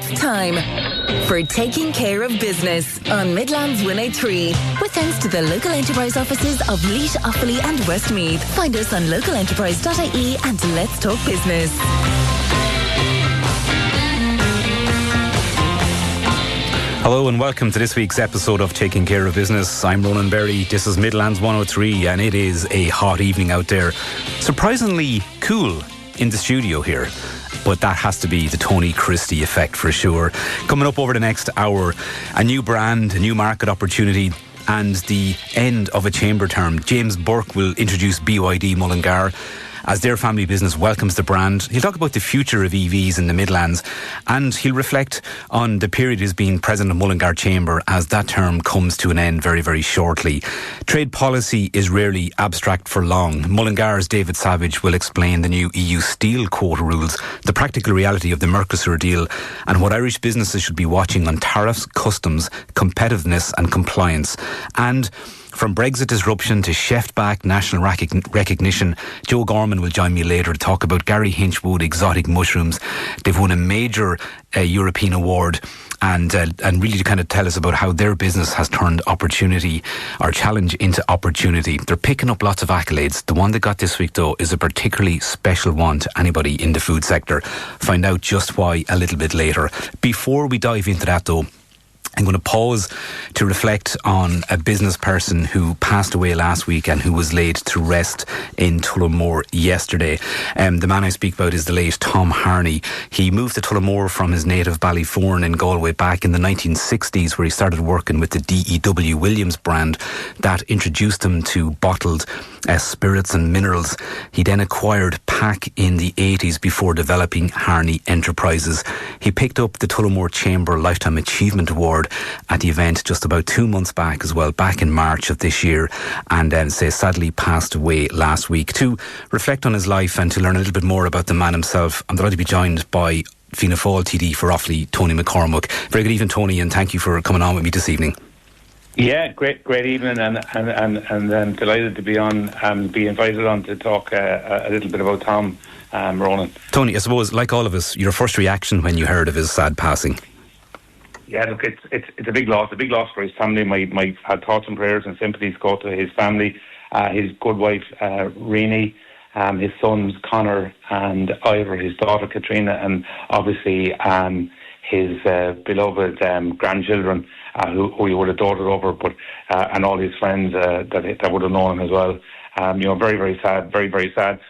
It's time for Taking Care of Business on Midlands 103. With thanks to the local enterprise offices of Leash, Offaly and Westmeath. Find us on localenterprise.ie and let's talk business. Hello and welcome to this week's episode of Taking Care of Business. I'm Ronan Berry. This is Midlands 103 and it is a hot evening out there. Surprisingly cool in the studio here. But that has to be the Tony Christie effect for sure. Coming up over the next hour, a new brand, a new market opportunity and the end of a chamber term. James Burke will introduce BYD Mullingar as their family business welcomes the brand. He'll talk about the future of EVs in the Midlands and he'll reflect on the period as being president of Mullingar Chamber as that term comes to an end very, very shortly. Trade policy is rarely abstract for long. Mullingar's David Savage will explain the new EU steel quota rules, the practical reality of the Mercosur deal and what Irish businesses should be watching on tariffs, customs, competitiveness and compliance. And from Brexit disruption to chef-backed national recognition, Joe Gorman will join me later to talk about Gary Hinchwood exotic mushrooms. They've won a major European award and really to kind of tell us about how their business has turned opportunity or challenge into opportunity. They're picking up lots of accolades. The one they got this week, though, is a particularly special one to anybody in the food sector. Find out just why a little bit later. Before we dive into that, though, I'm going to pause to reflect on a business person who passed away last week and who was laid to rest in Tullamore yesterday. The man I speak about is the late Tom Harney. He moved to Tullamore from his native Ballyfourne in Galway back in the 1960s, where he started working with the D.E.W. Williams brand that introduced him to bottled spirits and minerals. He then acquired Pack in the 80s before developing Harney Enterprises. He picked up the Tullamore Chamber Lifetime Achievement Award at the event just about 2 months back as well, back in March of this year, and then sadly passed away last week. To reflect on his life and to learn a little bit more about the man himself, I'm delighted to be joined by Fianna Fáil TD for Offaly, Tony McCormack. Very good evening, Tony, and thank you for coming on with me this evening. Yeah, great evening, and delighted to be on, be invited on to talk a little bit about Tom, Ronan. Tony, I suppose, like all of us, your first reaction when you heard of his sad passing? Yeah, look, it's a big loss for his family. My thoughts and prayers and sympathies go to his family, his good wife, Rini, his sons, Connor and Ivor, his daughter, Katrina, and obviously his beloved grandchildren, who he would have doted over, but and all his friends that would have known him as well. Very, very sad, very, very sad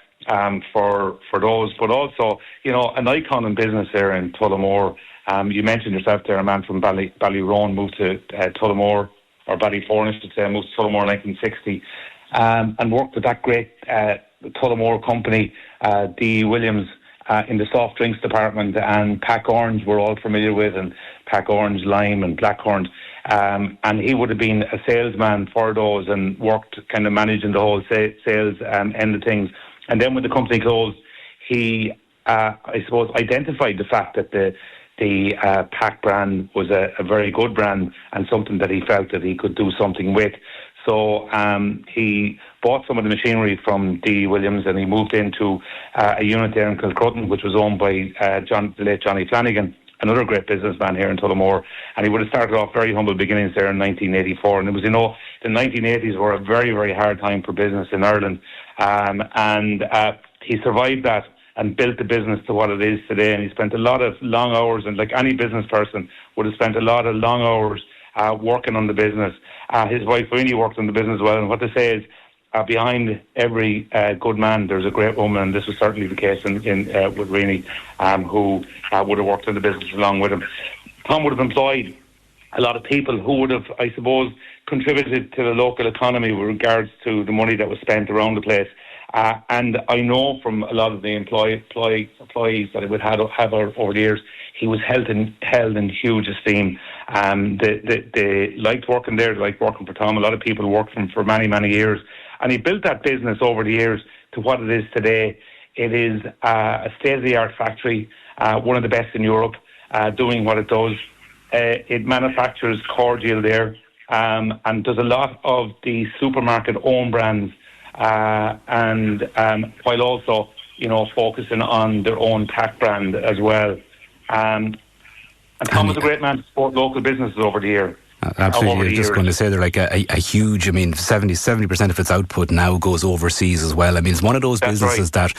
for those, but also, an icon in business there in Tullamore. You mentioned yourself there, a man from Ballyrone moved to Tullamore, or Ballyfourne, I should say, moved to Tullamore in 1960, and worked with that great Tullamore company, D. Williams, in the soft drinks department, and Pack Orange we're all familiar with, and Pack Orange, Lime and Blackcurrant. And he would have been a salesman for those and worked kind of managing the whole sales end of things. And then when the company closed, he, I suppose, identified the fact that the Pack brand was a very good brand and something that he felt that he could do something with. So he bought some of the machinery from D. Williams and he moved into a unit there in Kilcrutton, which was owned by the late Johnny Flanagan, another great businessman here in Tullamore. And he would have started off very humble beginnings there in 1984. And it was, the 1980s were a very, very hard time for business in Ireland. And he survived that and built the business to what it is today. And he spent a lot of long hours, and like any business person would have spent a lot of long hours working on the business. His wife Rini worked on the business as well. And what they say is, behind every good man, there's a great woman, and this was certainly the case with Rini, who would have worked in the business along with him. Tom would have employed a lot of people who would have, I suppose, contributed to the local economy with regards to the money that was spent around the place. And I know from a lot of the employees that I would have over the years, he was held in huge esteem. They liked working there, they liked working for Tom. A lot of people worked for him for many, many years. And he built that business over the years to what it is today. It is a state-of-the-art factory, one of the best in Europe, doing what it does. It manufactures cordial there and does a lot of the supermarket own brands, and while also, focusing on their own Pack brand as well. And Tom was a great man to support local businesses over the year. Absolutely. You're just going to say they're like a huge, 70% of its output now goes overseas as well. I mean, it's one of those businesses that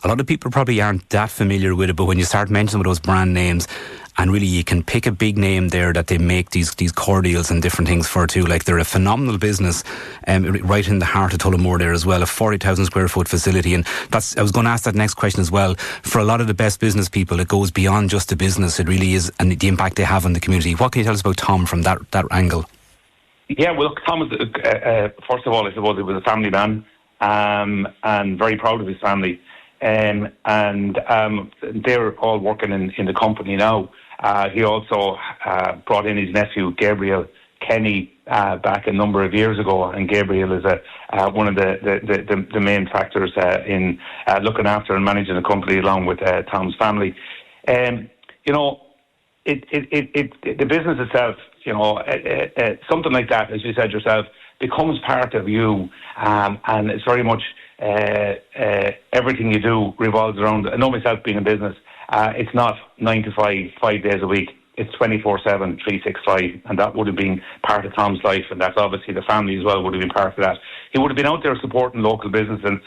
a lot of people probably aren't that familiar with it, but when you start mentioning some of those brand names, and really you can pick a big name there that they make these cordials and different things for too. Like, they're a phenomenal business right in the heart of Tullamore there as well, a 40,000 square foot facility. And I was going to ask that next question as well. For a lot of the best business people, it goes beyond just the business. It really is, and the impact they have on the community. What can you tell us about Tom from that angle? Yeah, well, Tom was, first of all, I suppose he was a family man, and very proud of his family. And they're all working in the company now. He also brought in his nephew, Gabriel Kenny, back a number of years ago, and Gabriel is one of the main factors in looking after and managing the company along with Tom's family. The business itself, something like that, as you said yourself, becomes part of you, and it's very much everything you do revolves around. I know myself being in business, it's not 9 to 5, 5 days a week. It's 24/7, 365, and that would have been part of Tom's life, and that's obviously the family as well would have been part of that. He would have been out there supporting local business and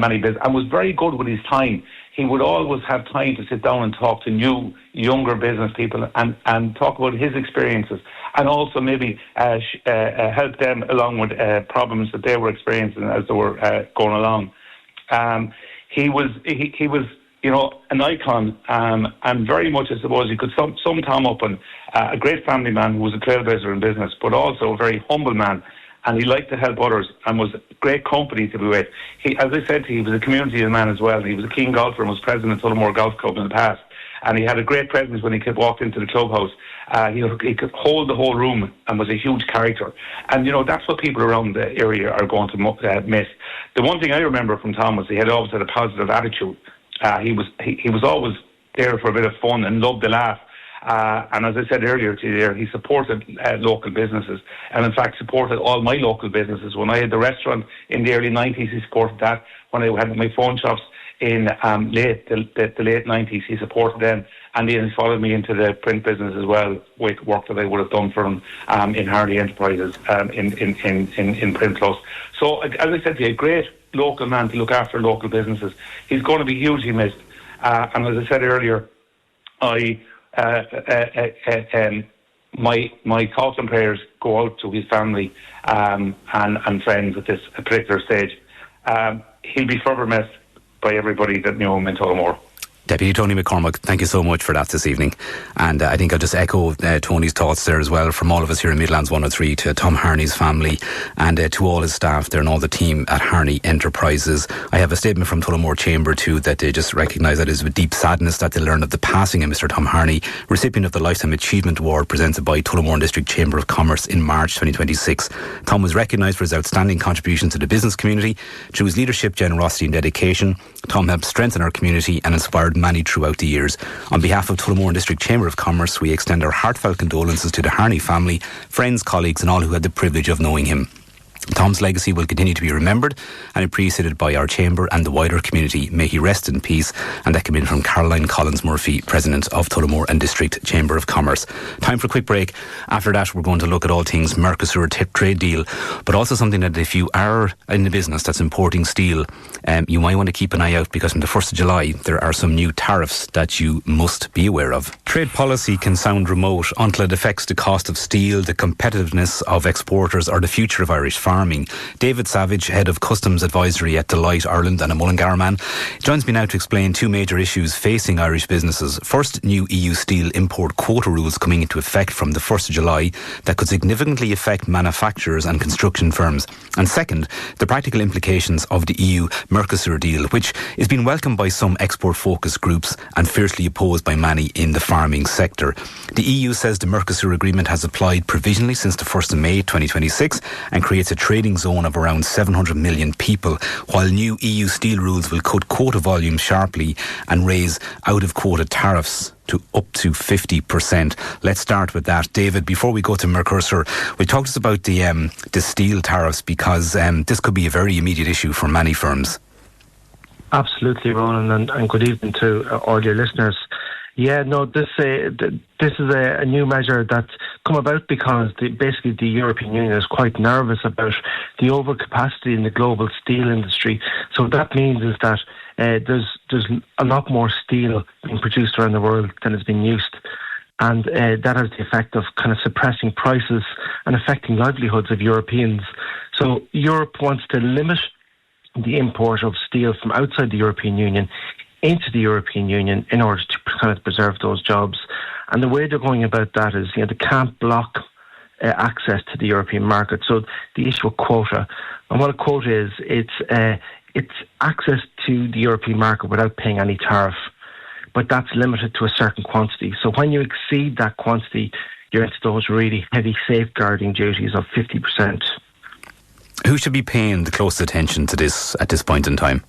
many business, and was very good with his time. He would always have time to sit down and talk to new, younger business people and talk about his experiences, and also maybe help them along with problems that they were experiencing as they were going along. He was an icon, and very much, I suppose, you could sum Tom up on a great family man who was a trailblazer in business, but also a very humble man. And he liked to help others and was great company to be with. He, as I said to you, he was a community man as well. He was a keen golfer and was president of Tullamore Golf Club in the past. And he had a great presence when he walked into the clubhouse. He could hold the whole room and was a huge character. And, that's what people around the area are going to miss. The one thing I remember from Tom was he had always had a positive attitude. He was always there for a bit of fun and loved to laugh. And as I said earlier to you there, he supported local businesses, and in fact supported all my local businesses. When I had the restaurant in the early 90s, he supported that. When I had my phone shops in the late 90s, he supported them, and he followed me into the print business as well with work that I would have done for him in Hardy Enterprises in Print Plus. So, as I said to you, a great local man to look after local businesses. He's going to be hugely missed. And as I said earlier, my thoughts and prayers go out to his family and friends at this particular stage. He'll be forever missed by everybody that knew him in Tullamore. Deputy Tony McCormack, thank you so much for that this evening. And I think I'll just echo Tony's thoughts there as well, from all of us here in Midlands 103 to Tom Harney's family and to all his staff there and all the team at Harney Enterprises. I have a statement from Tullamore Chamber too, that they just recognise that it is with deep sadness that they learn of the passing of Mr Tom Harney, recipient of the Lifetime Achievement Award presented by Tullamore District Chamber of Commerce in March 2026. Tom was recognised for his outstanding contribution to the business community. Through his leadership, generosity and dedication, Tom helped strengthen our community and inspired many throughout the years. On behalf of Tullamore District Chamber of Commerce, we extend our heartfelt condolences to the Harney family, friends, colleagues and all who had the privilege of knowing him. Tom's legacy will continue to be remembered and appreciated by our Chamber and the wider community. May he rest in peace. And that came in from Caroline Collins-Murphy, President of Tullamore and District Chamber of Commerce. Time for a quick break. After that, we're going to look at all things Mercosur trade deal, but also something that if you are in the business that's importing steel, you might want to keep an eye out, because from the 1st of July, there are some new tariffs that you must be aware of. Trade policy can sound remote until it affects the cost of steel, the competitiveness of exporters or the future of Irish farming. David Savage, Head of Customs Advisory at Deloitte Ireland and a Mullingar man, joins me now to explain two major issues facing Irish businesses. First, new EU steel import quota rules coming into effect from the 1st of July that could significantly affect manufacturers and construction firms. And second, the practical implications of the EU Mercosur deal, which is being welcomed by some export-focused groups and fiercely opposed by many in the farming sector. The EU says the Mercosur agreement has applied provisionally since the 1st of May 2026 and creates a trading zone of around 700 million people, while new EU steel rules will cut quota volumes sharply and raise out-of-quota tariffs to up to 50%. Let's start with that. David, before we go to Mercosur, we talked about the steel tariffs, because this could be a very immediate issue for many firms. Absolutely, Ronan, and good evening to all your listeners. Yeah, no, this is a new measure that's come about because basically the European Union is quite nervous about the overcapacity in the global steel industry. So what that means is that there's a lot more steel being produced around the world than has been used. And that has the effect of kind of suppressing prices and affecting livelihoods of Europeans. So Europe wants to limit the import of steel from outside the European Union into the European Union in order to kind of preserve those jobs. And the way they're going about that is, they can't block access to the European market. So the issue of quota, and what a quota is, it's access to the European market without paying any tariff, but that's limited to a certain quantity. So when you exceed that quantity, you're into those really heavy safeguarding duties of 50%. Who should be paying the close attention to this at this point in time?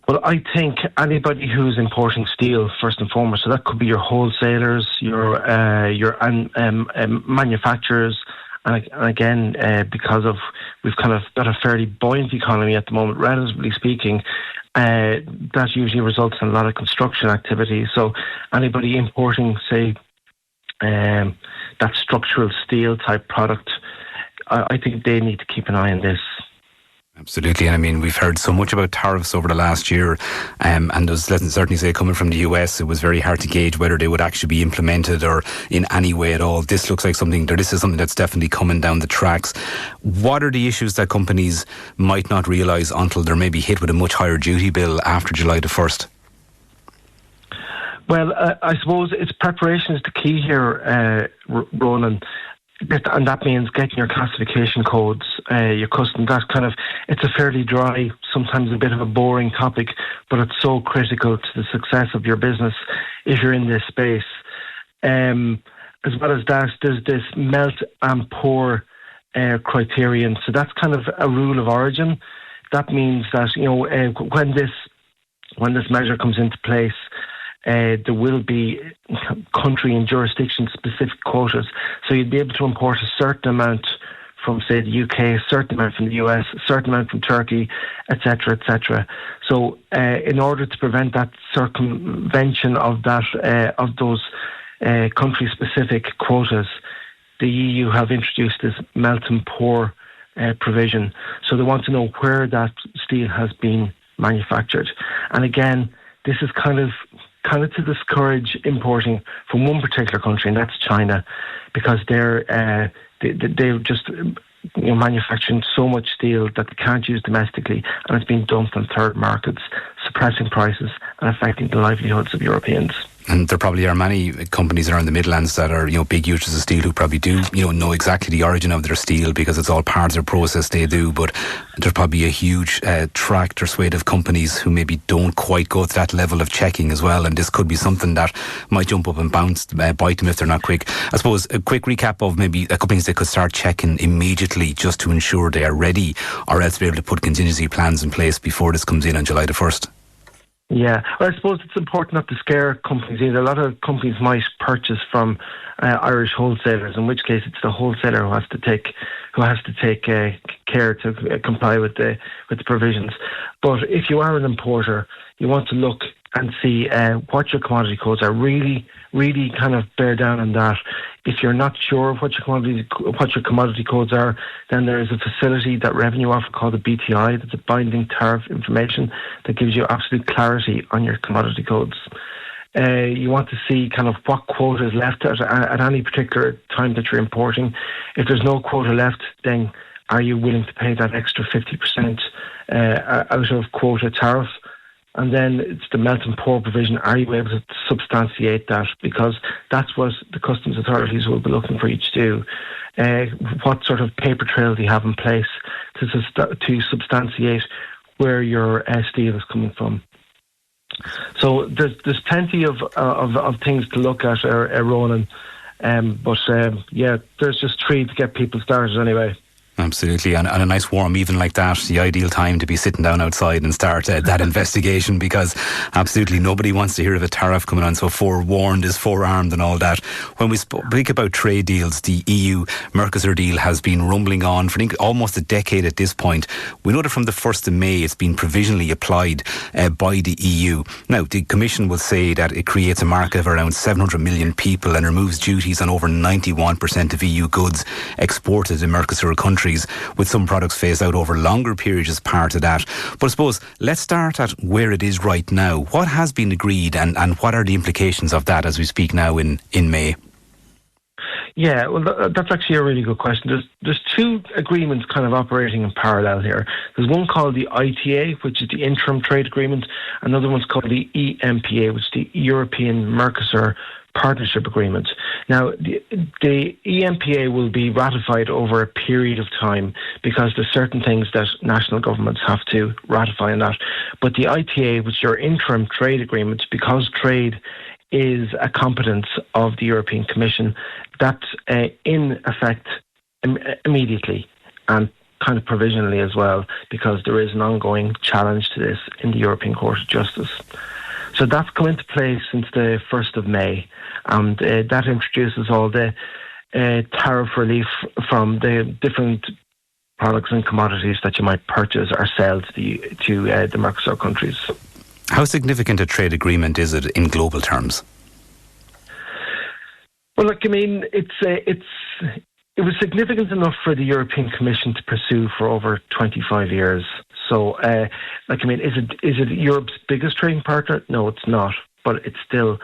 Well, I think anybody who's importing steel, first and foremost, so that could be your wholesalers, your manufacturers, and again, because of we've kind of got a fairly buoyant economy at the moment, relatively speaking, that usually results in a lot of construction activity. So anybody importing, say, that structural steel type product, I think they need to keep an eye on this. Absolutely. I mean, we've heard so much about tariffs over the last year, and there's, let's certainly say, coming from the US, it was very hard to gauge whether they would actually be implemented or in any way at all. This looks like this is something that's definitely coming down the tracks. What are the issues that companies might not realise until they're maybe hit with a much higher duty bill after July the 1st? Well, I suppose it's preparation is the key here, Ronan. And that means getting your classification codes, your custom. That kind of, it's a fairly dry, sometimes a bit of a boring topic, but it's so critical to the success of your business if you're in this space. As well as that, there's this melt and pour criterion. So that's kind of a rule of origin. That means that when this measure comes into place, there will be country and jurisdiction specific quotas. So you'd be able to import a certain amount from, say, the UK, a certain amount from the US, a certain amount from Turkey, etc., etc. So in order to prevent that circumvention of those country specific quotas, the EU have introduced this melt and pour provision. So they want to know where that steel has been manufactured. And again, this is kind of to discourage importing from one particular country, and that's China, because they're just manufacturing so much steel that they can't use domestically, and it's being dumped on third markets, suppressing prices and affecting the livelihoods of Europeans. And there probably are many companies around the Midlands that are, big users of steel who probably do, know exactly the origin of their steel because it's all part of their process they do. But there's probably a huge tract or swathe of companies who maybe don't quite go to that level of checking as well. And this could be something that might jump up and bite them if they're not quick. I suppose a quick recap of maybe companies that could start checking immediately just to ensure they are ready, or else be able to put contingency plans in place before this comes in on July the 1st. Yeah, well, I suppose it's important not to scare companies either. A lot of companies might purchase from Irish wholesalers, in which case it's the wholesaler who has to take care to comply with the provisions. But if you are an importer, you want to look and see what your commodity codes are. Really kind of bear down on that. If you're not sure what your commodity codes are, then there is a facility that Revenue offer called a BTI. That's a binding tariff information that gives you absolute clarity on your commodity codes. You want to see kind of what quota is left at any particular time that you're importing. If there's no quota left, then are you willing to pay that extra 50% out of quota tariff? And then it's the melt and pour provision. Are you able to substantiate that? Because that's what the customs authorities will be looking for you to do. What sort of paper trail do you have in place to substantiate where your steel is coming from? So there's plenty of things to look at, Ronan. But there's just three to get people started anyway. Absolutely, and a nice warm evening like that, the ideal time to be sitting down outside and start that investigation, because absolutely nobody wants to hear of a tariff coming on, so forewarned is forearmed and all that. When we speak about trade deals, the EU-Mercosur deal has been rumbling on for almost a decade at this point. We know that from the 1st of May it's been provisionally applied by the EU. Now, the Commission will say that it creates a market of around 700 million people and removes duties on over 91% of EU goods exported in Mercosur countries, with some products phased out over longer periods as part of that. But I suppose let's start at where it is right now. What has been agreed and what are the implications of that as we speak now in May? Yeah, well, that's actually a really good question. There's two agreements kind of operating in parallel here. There's one called the ITA, which is the Interim Trade Agreement. Another one's called the EMPA, which is the European Mercosur Partnership Agreement. Now, the EMPA will be ratified over a period of time because there's certain things that national governments have to ratify on that. But the ITA, which is your Interim Trade Agreement, because trade is a competence of the European Commission, that's in effect immediately and kind of provisionally as well, because there is an ongoing challenge to this in the European Court of Justice. So that's come into place since the 1st of May, and that introduces all the tariff relief from the different products and commodities that you might purchase or sell to the Mercosur countries. How significant a trade agreement is it in global terms? Well, look, I mean, it was significant enough for the European Commission to pursue for over 25 years. So, is it Europe's biggest trading partner? No, it's not. But it's still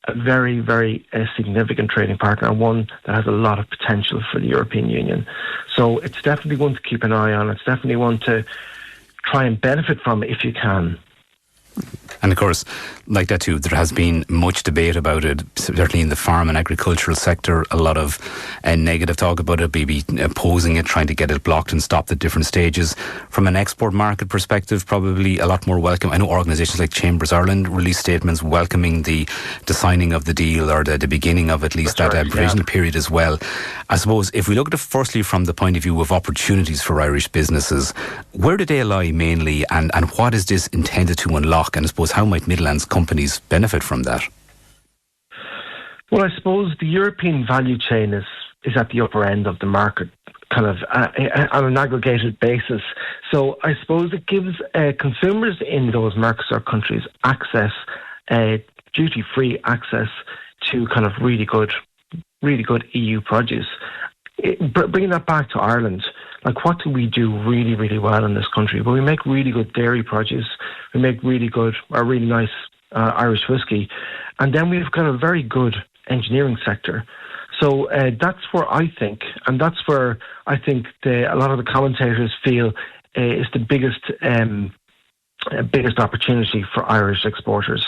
a very, very significant trading partner, and one that has a lot of potential for the European Union. So it's definitely one to keep an eye on. It's definitely one to try and benefit from if you can. And of course, like that too, there has been much debate about it, certainly in the farm and agricultural sector. A lot of negative talk about it, maybe opposing it, trying to get it blocked and stopped at different stages. From an export market perspective, probably a lot more welcome. I know organisations like Chambers Ireland released statements welcoming the signing of the deal, or the beginning of at least that provisional period as well. I suppose if we look at it firstly from the point of view of opportunities for Irish businesses, where do they lie mainly, and what is this intended to unlock? And I suppose how might Midlands companies benefit from that? Well, I suppose the European value chain is at the upper end of the market, kind of on an aggregated basis. So I suppose it gives consumers in those Mercosur countries access, duty-free access to kind of really good EU produce. Bringing that back to Ireland, like, what do we do really, really well in this country? Well, we make really good dairy produce. We make really good or really nice Irish whiskey. And then we've got a very good engineering sector. So that's where I think, and that's where I think a lot of the commentators feel is the biggest opportunity for Irish exporters.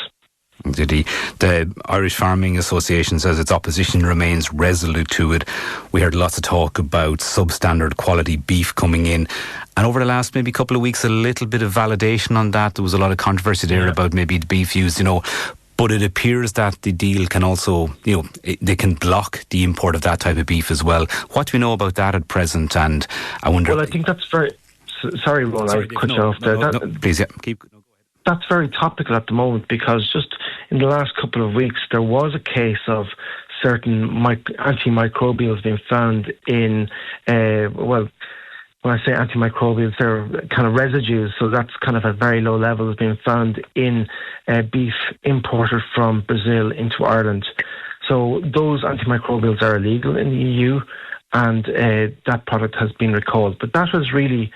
The Irish Farming Association says its opposition remains resolute to it. We heard lots of talk about substandard quality beef coming in, and over the last maybe couple of weeks a little bit of validation on that. There was a lot of controversy there about maybe the beef used, but it appears that the deal can also, they can block the import of that type of beef as well. What do we know about that at present? And I wonder... Well, I think that's very... Sorry, Ron, I cut you off there. Please, yeah, keep... That's very topical at the moment, because just in the last couple of weeks there was a case of certain antimicrobials being found in, when I say antimicrobials, they're kind of residues, so that's kind of at very low levels being found in beef imported from Brazil into Ireland. So those antimicrobials are illegal in the EU, and that product has been recalled. But that has really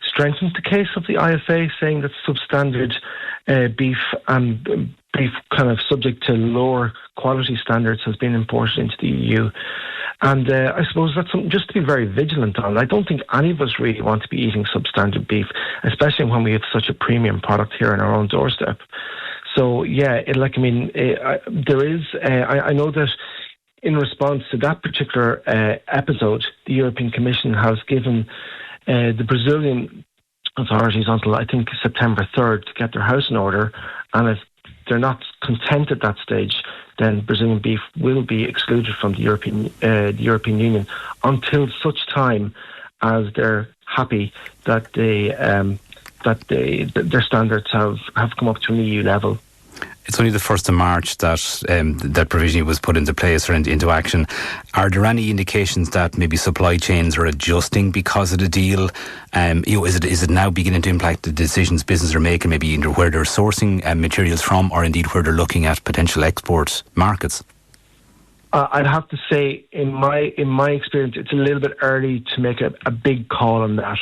strengthens the case of the IFA, saying that substandard beef and beef kind of subject to lower quality standards has been imported into the EU. And I suppose that's something just to be very vigilant on. I don't think any of us really want to be eating substandard beef, especially when we have such a premium product here on our own doorstep. So, yeah, there is... I know that in response to that particular episode, the European Commission has given the Brazilian authorities until, I think, September 3rd to get their house in order. And if they're not content at that stage, then Brazilian beef will be excluded from the European Union until such time as they're happy that their standards have come up to an EU level. It's only the 1st of March that that provision was put into place or into action. Are there any indications that maybe supply chains are adjusting because of the deal? Is it now beginning to impact the decisions businesses are making, maybe either where they're sourcing materials from, or indeed where they're looking at potential export markets? I'd have to say, in my experience, it's a little bit early to make a big call on that.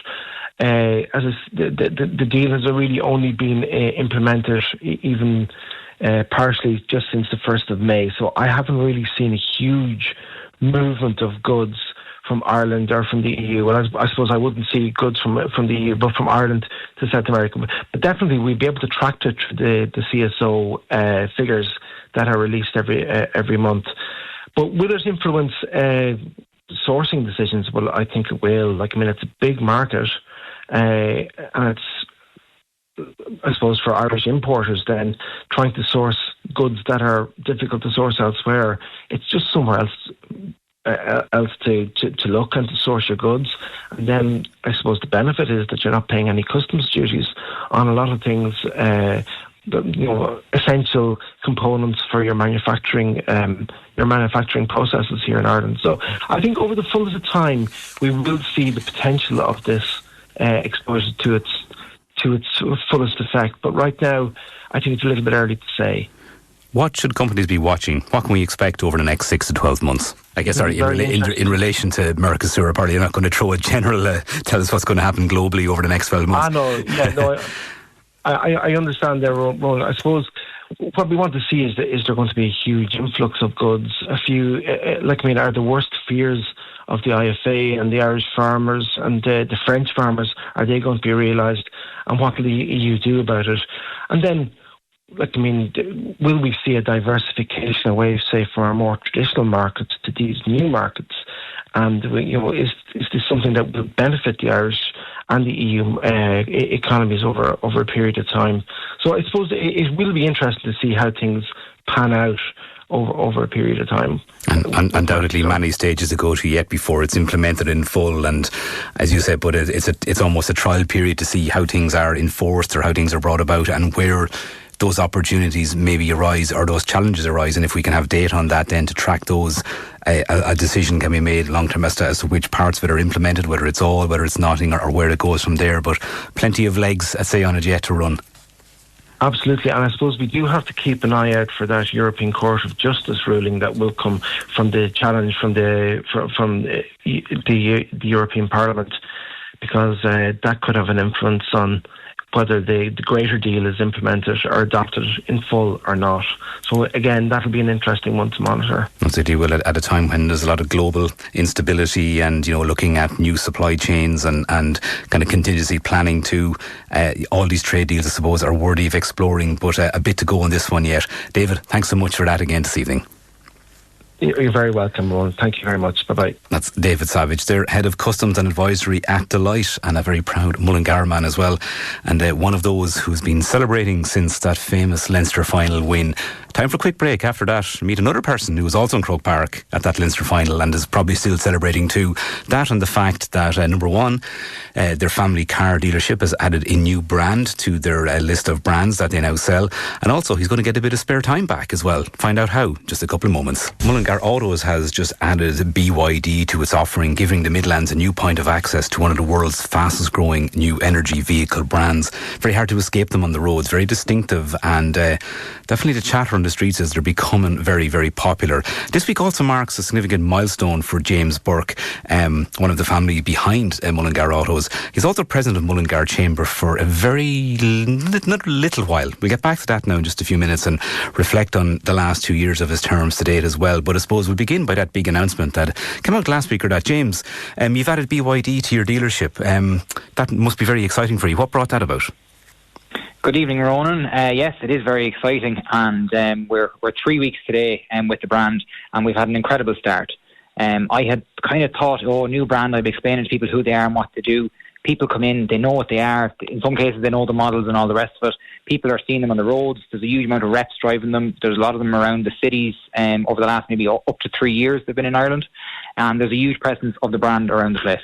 The deal has really only been implemented, even partially, just since the 1st of May. So I haven't really seen a huge movement of goods from Ireland or from the EU. Well, I suppose I wouldn't see goods from the EU, but from Ireland to South America. But definitely we'd be able to track it through the CSO figures that are released every month. But will it influence sourcing decisions? Well, I think it will. It's a big market, and it's, I suppose, for Irish importers then trying to source goods that are difficult to source elsewhere. It's just somewhere else to look and to source your goods. And then I suppose the benefit is that you're not paying any customs duties on a lot of things, essential components for your manufacturing processes here in Ireland. So I think over the fullness of time we will see the potential of this exposure to its fullest effect. But right now, I think it's a little bit early to say. What should companies be watching? What can we expect over the next 6 to 12 monmonths? I guess, in relation to Mercosur, probably you're not going to throw a general, tell us what's going to happen globally over the next 12 months. I understand there, Ronan. I suppose what we want to see is there going to be a huge influx of goods? Are the worst fears of the IFA and the Irish farmers and the French farmers, are they going to be realised? And what will the EU do about it? And then, will we see a diversification away, say, from our more traditional markets to these new markets? And is this something that will benefit the Irish and the EU economies over a period of time? So I suppose it will be interesting to see how things pan out over a period of time. And undoubtedly many stages to go to yet before it's implemented in full. And as you said, but it's almost a trial period to see how things are enforced or how things are brought about and where those opportunities maybe arise or those challenges arise. And if we can have data on that then to track those, a decision can be made long term as to which parts of it are implemented, whether it's all, whether it's nothing, or where it goes from there. But plenty of legs, I say, on it yet to run. Absolutely, and I suppose we do have to keep an eye out for that European Court of Justice ruling that will come from the challenge from the European Parliament, because that could have an influence on whether the greater deal is implemented or adopted in full or not. So again, that'll be an interesting one to monitor. Absolutely. Well, at a time when there's a lot of global instability and, looking at new supply chains and kind of contingency planning too, all these trade deals, I suppose, are worthy of exploring, but a bit to go on this one yet. David, thanks so much for that again this evening. You're very welcome, Ronan. Thank you very much. Bye-bye. That's David Savage. They're Head of Customs and Advisory at Delight, and a very proud Mullingar man as well, and one of those who's been celebrating since that famous Leinster final win. Time for a quick break. After that, meet another person who was also in Croke Park at that Leinster final and is probably still celebrating too. That and the fact that, number one, their family car dealership has added a new brand to their list of brands that they now sell. And also, he's going to get a bit of spare time back as well. Find out how, just a couple of moments. Mullingar Autos has just added BYD to its offering, giving the Midlands a new point of access to one of the world's fastest growing new energy vehicle brands. Very hard to escape them on the roads, very distinctive, and definitely the chatter on the streets as they're becoming very, very popular. This week also marks a significant milestone for James Burke, one of the family behind Mullingar Autos. He's also president of Mullingar Chamber for a very little while. We'll get back to that now in just a few minutes and reflect on the last 2 years of his terms to date as well. But I suppose we'll begin by that big announcement that came out last week, or that, James, you've added BYD to your dealership. That must be very exciting for you. What brought that about? Good evening, Ronan. Yes, it is very exciting, and we're 3 weeks today with the brand, and we've had an incredible start. I had kind of thought, new brand, I'd be explaining to people who they are and what they do. People come in, they know what they are. In some cases, they know the models and all the rest of it. People are seeing them on the roads. There's a huge amount of reps driving them. There's a lot of them around the cities. Over the last maybe up to 3 years they've been in Ireland, and there's a huge presence of the brand around the place.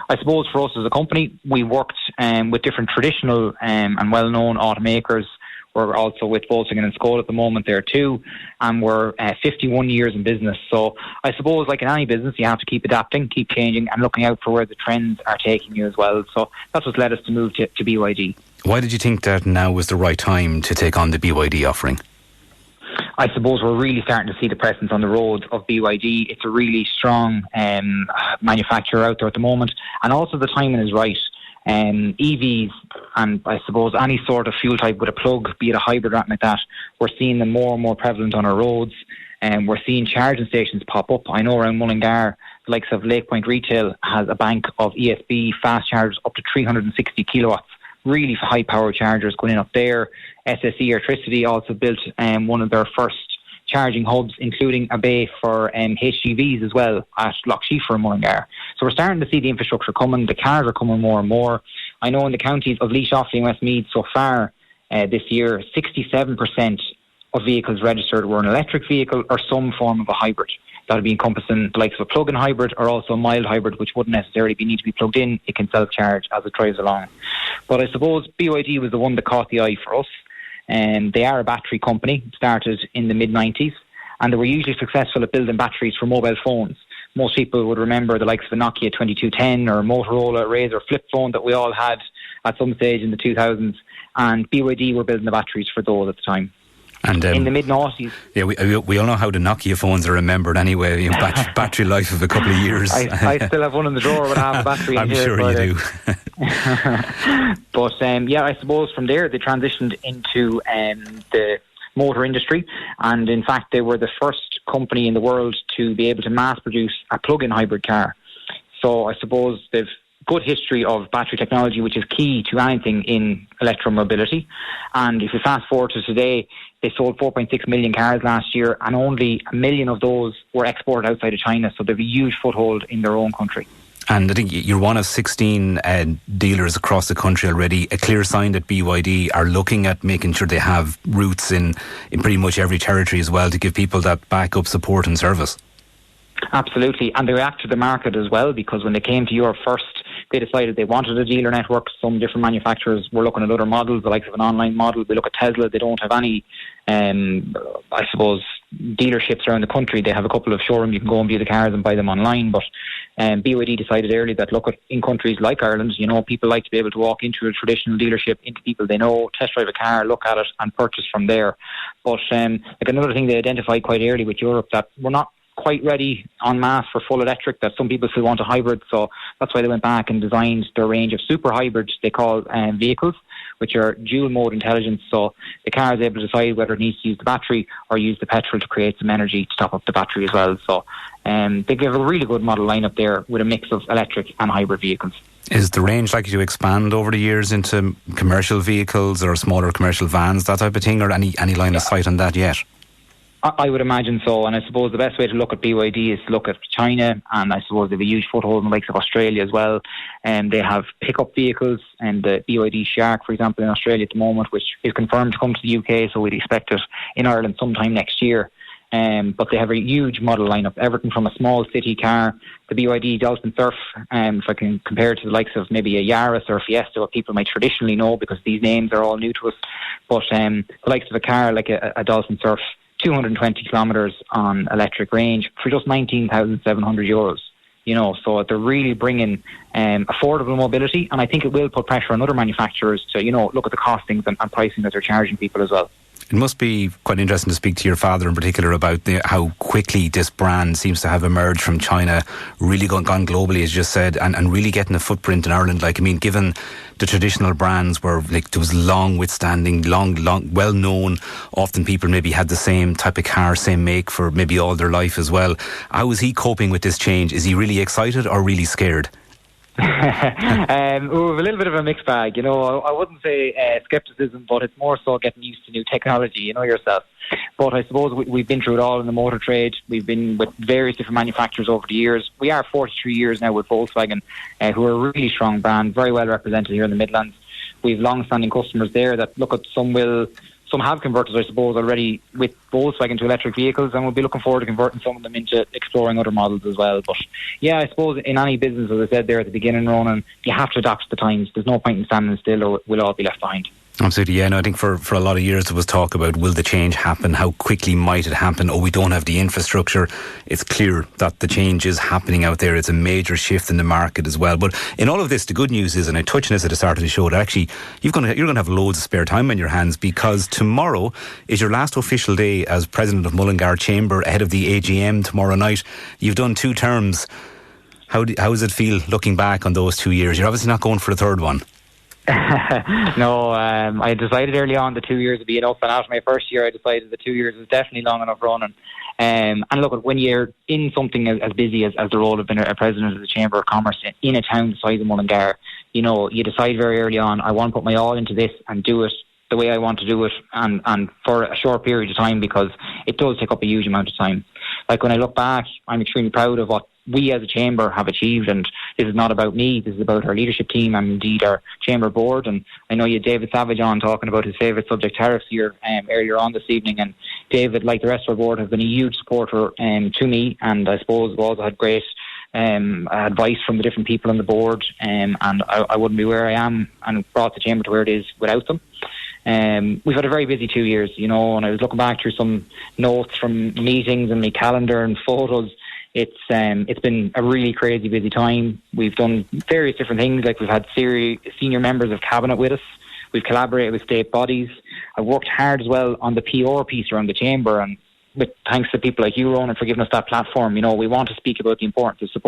I suppose for us as a company, we worked with different traditional and well-known automakers. We're also with Volkswagen and Skoda at the moment there too, and we're 51 years in business. So I suppose, like in any business, you have to keep adapting, keep changing, and looking out for where the trends are taking you as well. So that's what's led us to move to BYD. Why did you think that now was the right time to take on the BYD offering? I suppose we're really starting to see the presence on the roads of BYD. It's a really strong manufacturer out there at the moment, and also the timing is right. EVs and I suppose any sort of fuel type with a plug, be it a hybrid or anything like that, we're seeing them more and more prevalent on our roads, and we're seeing charging stations pop up. I know around Mullingar, the likes of Lake Point Retail has a bank of ESB fast chargers up to 360 kilowatts, really high power chargers going in up there. SSE Electricity also built one of their first charging hubs, including a bay for HGVs as well at Loch Sheefer and Mullingar. So we're starting to see the infrastructure coming. The cars are coming more and more. I know in the counties of Laois, Offaly and Westmeath so far this year, 67% of vehicles registered were an electric vehicle or some form of a hybrid. That would be encompassing the likes of a plug-in hybrid or also a mild hybrid, which wouldn't necessarily need to be plugged in. It can self-charge as it drives along. But I suppose BYD was the one that caught the eye for us. They are a battery company, started in the mid-90s, and they were usually successful at building batteries for mobile phones. Most people would remember the likes of a Nokia 2210 or a Motorola Razr flip phone that we all had at some stage in the 2000s, and BYD were building the batteries for those at the time. And in the mid-noughties. Yeah, we all know how the Nokia phones are remembered anyway. Battery life of a couple of years. I still have one in the drawer with half a battery in I'm here. sure you do. But I suppose from there they transitioned into the motor industry, and in fact they were the first company in the world to be able to mass produce a plug-in hybrid car. So I suppose they've good history of battery technology, which is key to anything in electromobility. And if you fast forward to today, they sold 4.6 million cars last year, and only 1 million of those were exported outside of China, so they have a huge foothold in their own country. And I think you're one of 16 dealers across the country already. A clear sign that BYD are looking at making sure they have routes in pretty much every territory as well, to give people that backup support and service. Absolutely, and they react to the market as well, because when they came to Europe first, they decided they wanted a dealer network. Some different manufacturers were looking at other models, the likes of an online model. We look at Tesla, they don't have any, I suppose, dealerships around the country. They have a couple of showrooms, you can go and view the cars and buy them online. But BYD decided early that, look, in countries like Ireland, people like to be able to walk into a traditional dealership, into people they know, test drive a car, look at it and purchase from there. But another thing they identified quite early with Europe, that we're not quite ready en masse for full electric, that some people still want a hybrid, so that's why they went back and designed their range of super hybrids they call vehicles, which are dual mode intelligence. So the car is able to decide whether it needs to use the battery or use the petrol to create some energy to top up the battery as well. So they give a really good model lineup there with a mix of electric and hybrid vehicles. Is the range likely to expand over the years into commercial vehicles or smaller commercial vans, that type of thing, or any line of sight on that yet? I would imagine so, and I suppose the best way to look at BYD is to look at China, and I suppose they have a huge foothold in the likes of Australia as well. And they have pickup vehicles, and the BYD Shark, for example, in Australia at the moment, which is confirmed to come to the UK, so we'd expect it in Ireland sometime next year. But they have a huge model lineup, everything from a small city car, the BYD Dolphin Surf, if I can compare it to the likes of maybe a Yaris or a Fiesta, what people might traditionally know, because these names are all new to us. But the likes of a car like a Dolphin Surf, 220 kilometres on electric range for just €19,700. So they're really bringing affordable mobility, and I think it will put pressure on other manufacturers to, look at the costings and pricing that they're charging people as well. It must be quite interesting to speak to your father in particular about how quickly this brand seems to have emerged from China, really gone globally, as you just said, and really getting a footprint in Ireland. Given the traditional brands were there was long withstanding, long, well known. Often people maybe had the same type of car, same make for maybe all their life as well. How is he coping with this change? Is he really excited or really scared? A little bit of a mixed bag. I wouldn't say scepticism, but it's more so getting used to new technology, yourself. But I suppose we've been through it all in the motor trade. We've been with various different manufacturers over the years. We are 43 years now with Volkswagen, who are a really strong brand, very well represented here in the Midlands. We have long-standing customers there that, look at, some will some have converted, I suppose, already with Volkswagen to electric vehicles, and we'll be looking forward to converting some of them into exploring other models as well. But yeah, I suppose in any business, as I said there at the beginning, Ronan, you have to adapt to the times. There's no point in standing still, or we'll all be left behind. Absolutely, yeah. No, I think for a lot of years there was talk about, will the change happen? How quickly might it happen? Oh, we don't have the infrastructure. It's clear that the change is happening out there. It's a major shift in the market as well. But in all of this, the good news is, and I touched on this at the start of the show, that actually you're going to have loads of spare time on your hands, because tomorrow is your last official day as president of Mullingar Chamber ahead of the AGM tomorrow night. You've done 2 terms. How does it feel looking back on those 2 years? You're obviously not going for a third one. No, I decided early on the 2 years would be enough, and after my first year I decided the 2 years was definitely long enough, Ronan. And look, when you're in something as busy as the role of being a president of the Chamber of Commerce in a town the size of Mullingar, you know, you decide very early on, I want to put my all into this and do it the way I want to do it, and for a short period of time, because it does take up a huge amount of time. Like, when I look back, I'm extremely proud of what we as a chamber have achieved, and this is not about me, this is about our leadership team and indeed our chamber board. And I know you had David Savage on talking about his favourite subject, tariffs, here earlier on this evening, and David, like the rest of our board, have been a huge supporter to me, and I suppose we've also had great advice from the different people on the board, and I wouldn't be where I am and brought the chamber to where it is without them. We've had a very busy 2 years, you know, and I was looking back through some notes from meetings and my calendar and photos. It's been a really crazy busy time. We've done various different things, like we've had senior members of cabinet with us. We've collaborated with state bodies. I've worked hard as well on the PR piece around the chamber, and with thanks to people like you, Ronan, for giving us that platform. You know, we want to speak about the importance of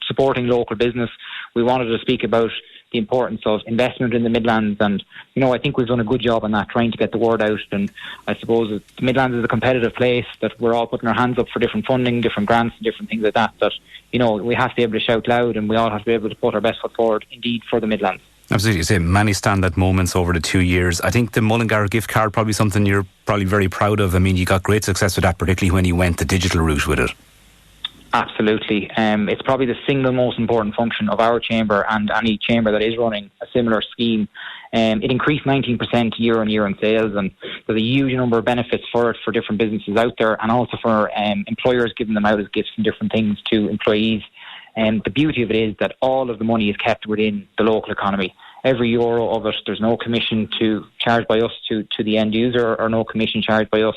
supporting local business. We wanted to speak about the importance of investment in the Midlands, and you know, I think we've done a good job on that, trying to get the word out. And I suppose the Midlands is a competitive place, that we're all putting our hands up for different funding, different grants and different things like that, that, you know, we have to be able to shout loud, and we all have to be able to put our best foot forward indeed for the Midlands. Absolutely. You say many standout moments over the 2 years. I think the Mullingar gift card, probably something you're probably very proud of. I mean, you got great success with that, particularly when you went the digital route with it. Absolutely. It's probably the single most important function of our chamber and any chamber that is running a similar scheme. It increased 19% year on year in sales, and there's a huge number of benefits for it for different businesses out there, and also for employers giving them out as gifts and different things to employees. The beauty of it is that all of the money is kept within the local economy. Every euro of it, there's no commission charged by us to the end user, or no commission charged by us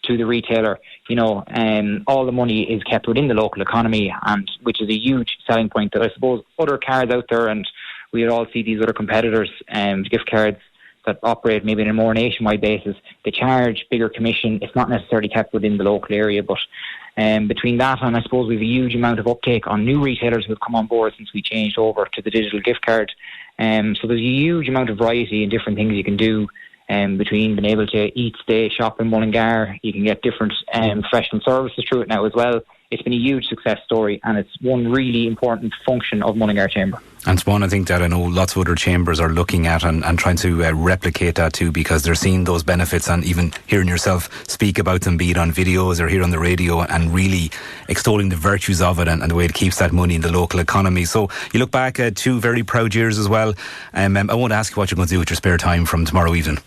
to the retailer. You know, all the money is kept within the local economy, and which is a huge selling point that I suppose other cards out there, and we all see these other competitors, gift cards that operate maybe on a more nationwide basis, they charge bigger commission. It's not necessarily kept within the local area, but between that and I suppose we have a huge amount of uptake on new retailers who have come on board since we changed over to the digital gift card. So there's a huge amount of variety and different things you can do. Between being able to eat, stay, shop in Mullingar, you can get different professional services through it now as well. It's been a huge success story, and it's one really important function of Mullingar Chamber. And it's one I think that I know lots of other chambers are looking at and trying to replicate that too, because they're seeing those benefits, and even hearing yourself speak about them, be it on videos or here on the radio, and really extolling the virtues of it and the way it keeps that money in the local economy. So you look back at 2 very proud years as well. I won't ask you what you're going to do with your spare time from tomorrow evening.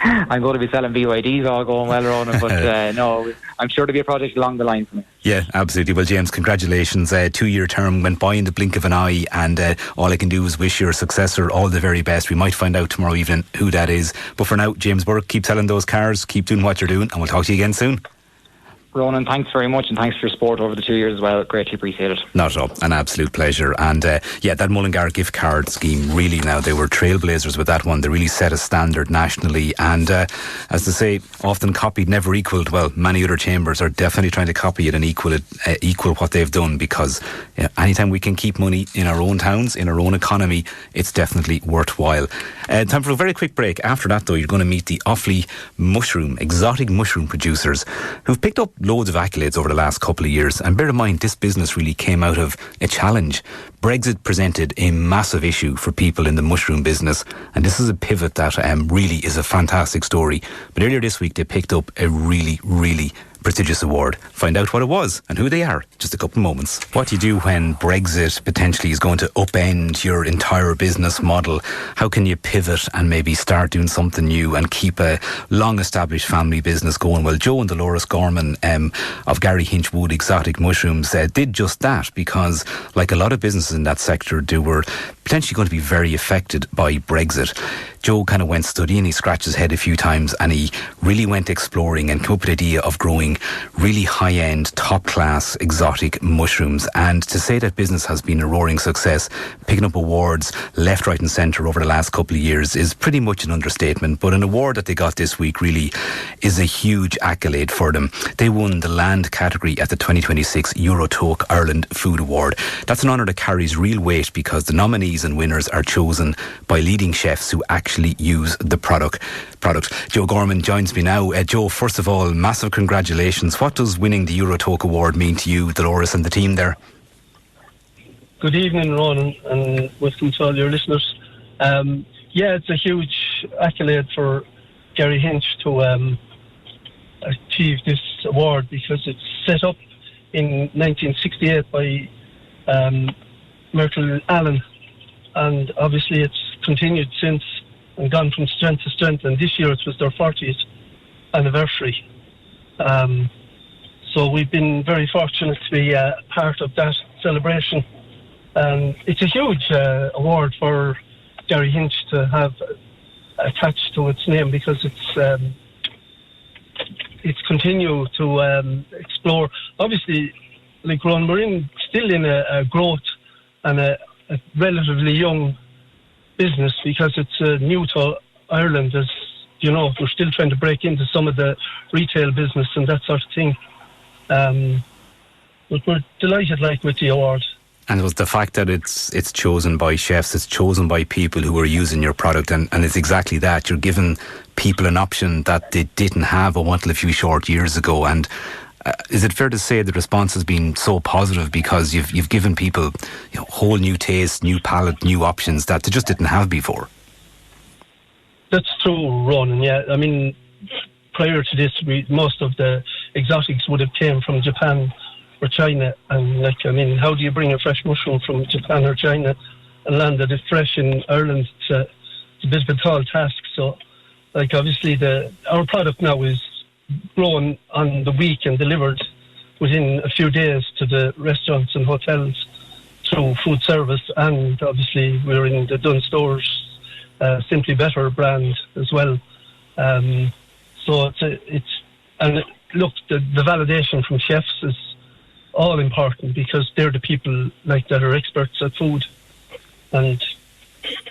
I'm going to be selling BYDs, all going well, Ronan, but no, I'm sure there'll be a project along the line for me. Yeah, absolutely. Well, James, congratulations. 2-year term went by in the blink of an eye, and all I can do is wish your successor all the very best. We might find out tomorrow evening who that is. But for now, James Burke, keep selling those cars, keep doing what you're doing, and we'll talk to you again soon. Ronan, thanks very much, and thanks for your support over the 2 years as well. Greatly appreciated. Not at all. An absolute pleasure. And yeah, that Mullingar gift card scheme, really now, they were trailblazers with that one. They really set a standard nationally, and as they say, often copied, never equalled. Well, many other chambers are definitely trying to copy it and equal what they've done, because anytime we can keep money in our own towns, in our own economy, it's definitely worthwhile. Time for a very quick break. After that, though, you're going to meet the Offaly exotic mushroom producers, who've picked up loads of accolades over the last couple of years. And bear in mind, this business really came out of a challenge. Brexit presented a massive issue for people in the mushroom business, and this is a pivot that really is a fantastic story. But earlier this week, they picked up a really, really prestigious award. Find out what it was and who they are just a couple of moments. What do you do when Brexit potentially is going to upend your entire business model? How can you pivot and maybe start doing something new and keep a long-established family business going? Well, Joe and Dolores Gorman of Gary Hinch Wood Exotic Mushrooms did just that, because like a lot of businesses in that sector do, were potentially going to be very affected by Brexit. Joe kind of went studying, he scratched his head a few times, and he really went exploring and came up with the idea of growing really high-end, top-class exotic mushrooms. And to say that business has been a roaring success, picking up awards left, right and centre over the last couple of years, is pretty much an understatement. But an award that they got this week really is a huge accolade for them. They won the land category at the 2026 Eurotalk Ireland Food Award. That's an honour that carries real weight, because the nominees and winners are chosen by leading chefs who actually use the product. Joe Gorman joins me now. Joe, first of all, massive congratulations. What does winning the Eurotalk Award mean to you, Dolores, and the team there? Good evening, Ronan, and welcome to all your listeners. It's a huge accolade for Gary Hinch to achieve this award, because it's set up in 1968 by Myrtle Allen, and obviously it's continued since and gone from strength to strength, and this year it was their 40th anniversary. So we've been very fortunate to be part of that celebration. It's a huge award for Gary Hinch to have attached to its name, because it's continue to explore. Obviously, like Ron, we're still in a growth and a relatively young business, because it's new to Ireland. As you know, we're still trying to break into some of the retail business and that sort of thing. But we're delighted with the award. And it was the fact that it's chosen by chefs, it's chosen by people who are using your product, and it's exactly that. You're giving people an option that they didn't have until a few short years ago. And is it fair to say the response has been so positive, because you've given people whole new tastes, new palate, new options that they just didn't have before? That's true, Ronan. Yeah, I mean, prior to this, most of the exotics would have came from Japan or China, and how do you bring a fresh mushroom from Japan or China and land it fresh in Ireland? It's a bit of a tall task. So, obviously, our product now is grown on the week and delivered within a few days to the restaurants and hotels through food service, and obviously we're in the Dunn Stores Simply Better brand as well. So look, the validation from chefs is all important, because they're the people that are experts at food, and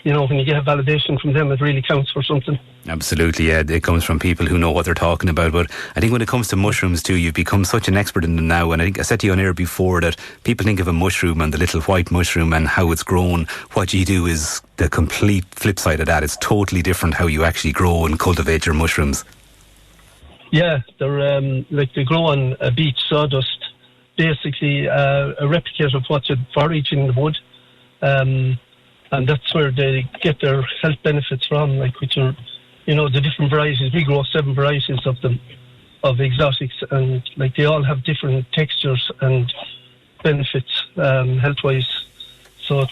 when you get validation from them, it really counts for something. Absolutely, yeah. It comes from people who know what they're talking about. But I think when it comes to mushrooms too, you've become such an expert in them now. And I think I said to you on air before that people think of a mushroom and the little white mushroom and how it's grown. What you do is the complete flip side of that. It's totally different how you actually grow and cultivate your mushrooms. Yeah, they're they grow on a beach sawdust, basically a replicate of what you'd forage in the wood. And that's where they get their health benefits from, which are, the different varieties. We grow 7 varieties of them, of exotics, and they all have different textures and benefits health-wise. So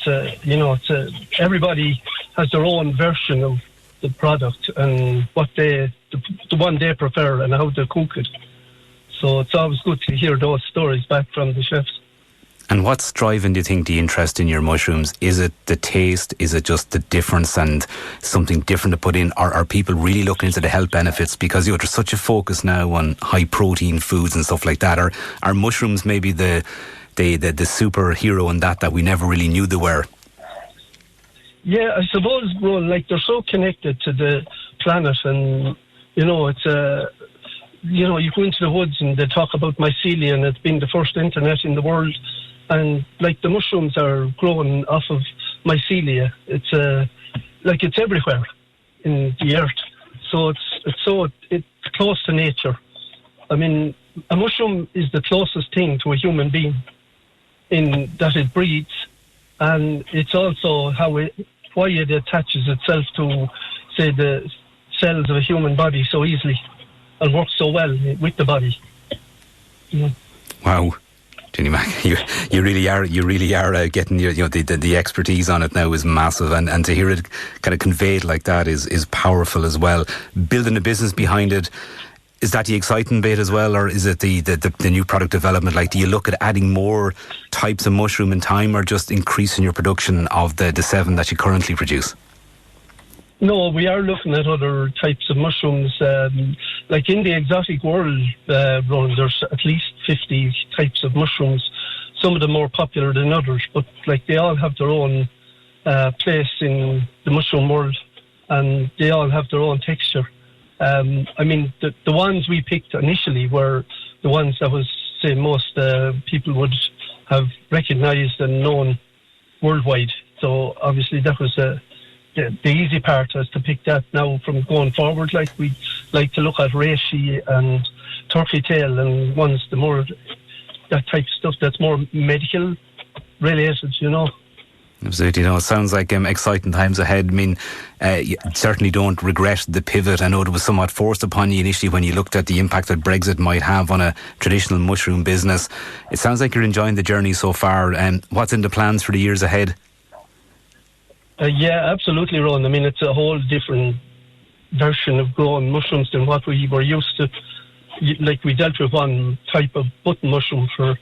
everybody has their own version of the product and what the one they prefer and how they cook it. So it's always good to hear those stories back from the chefs. And what's driving, do you think, the interest in your mushrooms? Is it the taste? Is it just the difference and something different to put in? Or are people really looking into the health benefits? Because there's such a focus now on high protein foods and stuff like that. Are mushrooms maybe the superhero in that we never really knew they were? Yeah, I suppose, bro, they're so connected to the planet, and it's you go into the woods and they talk about mycelia and it's been the first internet in the world. And the mushrooms are grown off of mycelia. It's it's everywhere in the earth. So it's close to nature. I mean, a mushroom is the closest thing to a human being in that it breathes, and it's also why it attaches itself to, say, the cells of a human body so easily and works so well with the body. Wow. Jenny Mac, you really are getting the expertise on it now is massive, and to hear it kind of conveyed like that is powerful as well. Building a business behind it, is that the exciting bit as well, or is it the new product development? Like, do you look at adding more types of mushroom in time, or just increasing your production of the 7 that you currently produce? No, we are looking at other types of mushrooms. Like in the exotic world, Ronan, there's at least 50 types of mushrooms. Some of them more popular than others, but like they all have their own place in the mushroom world, and they all have their own texture. I mean, the ones we picked initially were the ones that was, say, most people would have recognised and known worldwide. So obviously that was the easy part was to pick that. Now from going forward, like we like to look at reishi and turkey tail and ones the more that type of stuff that's more medical related, Absolutely. It sounds like exciting times ahead. I mean, you certainly don't regret the pivot. I know it was somewhat forced upon you initially when you looked at the impact that Brexit might have on a traditional mushroom business. It sounds like you're enjoying the journey so far. What's in the plans for the years ahead? Yeah, absolutely, Ron. I mean, it's a whole different version of growing mushrooms than what we were used to. Like, we dealt with one type of button mushroom for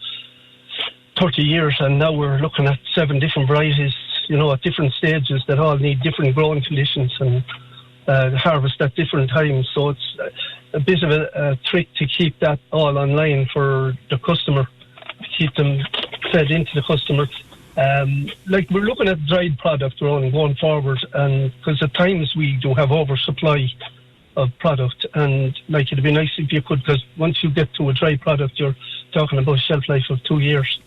30 years, and now we're looking at 7 different varieties, at different stages that all need different growing conditions and harvest at different times. So it's a bit of a trick to keep that all online for the customer, to keep them fed into the customer. Like, we're looking at dried product going forward, and because at times we do have oversupply of product, and like it'd be nice if you could, because once you get to a dry product, you're talking about shelf life of 2 years.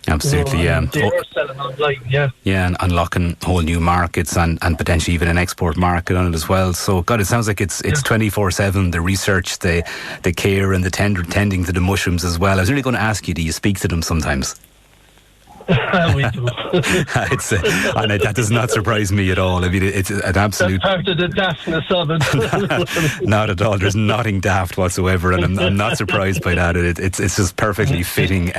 Absolutely, yeah. They are selling online, yeah. Yeah, and unlocking whole new markets and potentially even an export market on it as well. So, God, it sounds like it's 24/7, the research, the care and the tending to the mushrooms as well. I was really going to ask you, do you speak to them sometimes? We do. And that does not surprise me at all. I mean, it's an absolute... That's part of the daftness of it. Not at all. There's nothing daft whatsoever, and I'm not surprised by that. It's just perfectly fitting.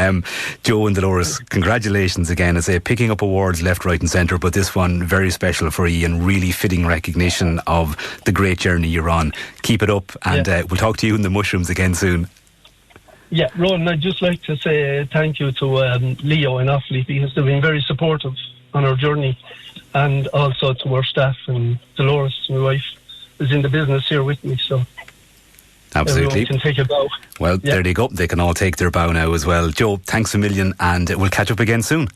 Joe and Dolores, congratulations again. I say, picking up awards left, right and centre, but this one very special for you and really fitting recognition of the great journey you're on. Keep it up, and we'll talk to you in the mushrooms again soon. Yeah, Ronan, I'd just like to say thank you to Leo and Offaly, because they've been very supportive on our journey, and also to our staff, and Dolores, my wife, is in the business here with me, so absolutely. Everyone can take a bow. Well, there they go. They can all take their bow now as well. Joe, thanks a million, and we'll catch up again soon.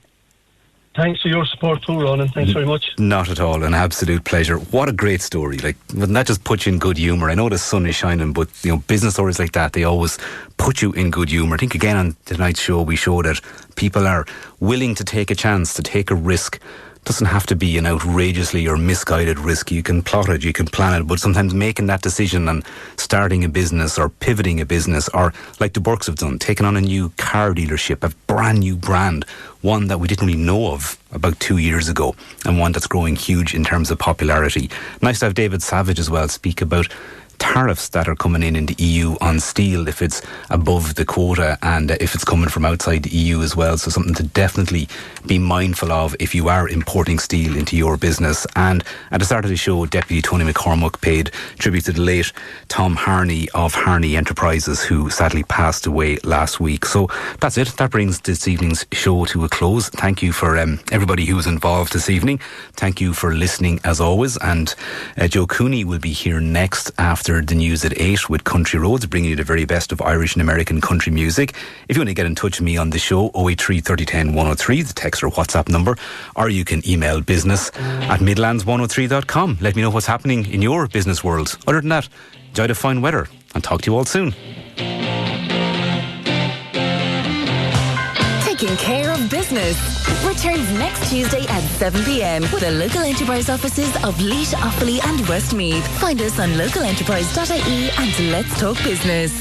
Thanks for your support too, Ronan. Thanks very much. Not at all. An absolute pleasure. What a great story. Like, wouldn't that just put you in good humour? I know the sun is shining, but business stories like that, they always put you in good humour. I think again on tonight's show we show that people are willing to take a chance, to take a risk. It doesn't have to be an outrageously or misguided risk. You can plot it, you can plan it, but sometimes making that decision and starting a business or pivoting a business, or like the Burks have done, taking on a new car dealership, a brand new brand, one that we didn't really know of about 2 years ago, and one that's growing huge in terms of popularity. Nice to have David Savage as well speak about tariffs that are coming in the EU on steel, if it's above the quota, and if it's coming from outside the EU as well. So something to definitely be mindful of if you are importing steel into your business. And at the start of the show, Deputy Tony McCormack paid tribute to the late Tom Harney of Harney Enterprises, who sadly passed away last week. So that's it. That brings this evening's show to a close. Thank you for everybody who was involved this evening. Thank you for listening as always. And Joe Cooney will be here next after the news at 8 with Country Roads, bringing you the very best of Irish and American country music. If you want to get in touch with me on the show, 083 3010 103, the text or WhatsApp number, or you can email business@midlands103.com. Let me know what's happening in your business world. Other than that, enjoy the fine weather and talk to you all soon. Taking care of business returns next Tuesday at 7 p.m. with the local enterprise offices of Laois, Offaly and Westmeath. Find us on localenterprise.ie and Let's Talk Business.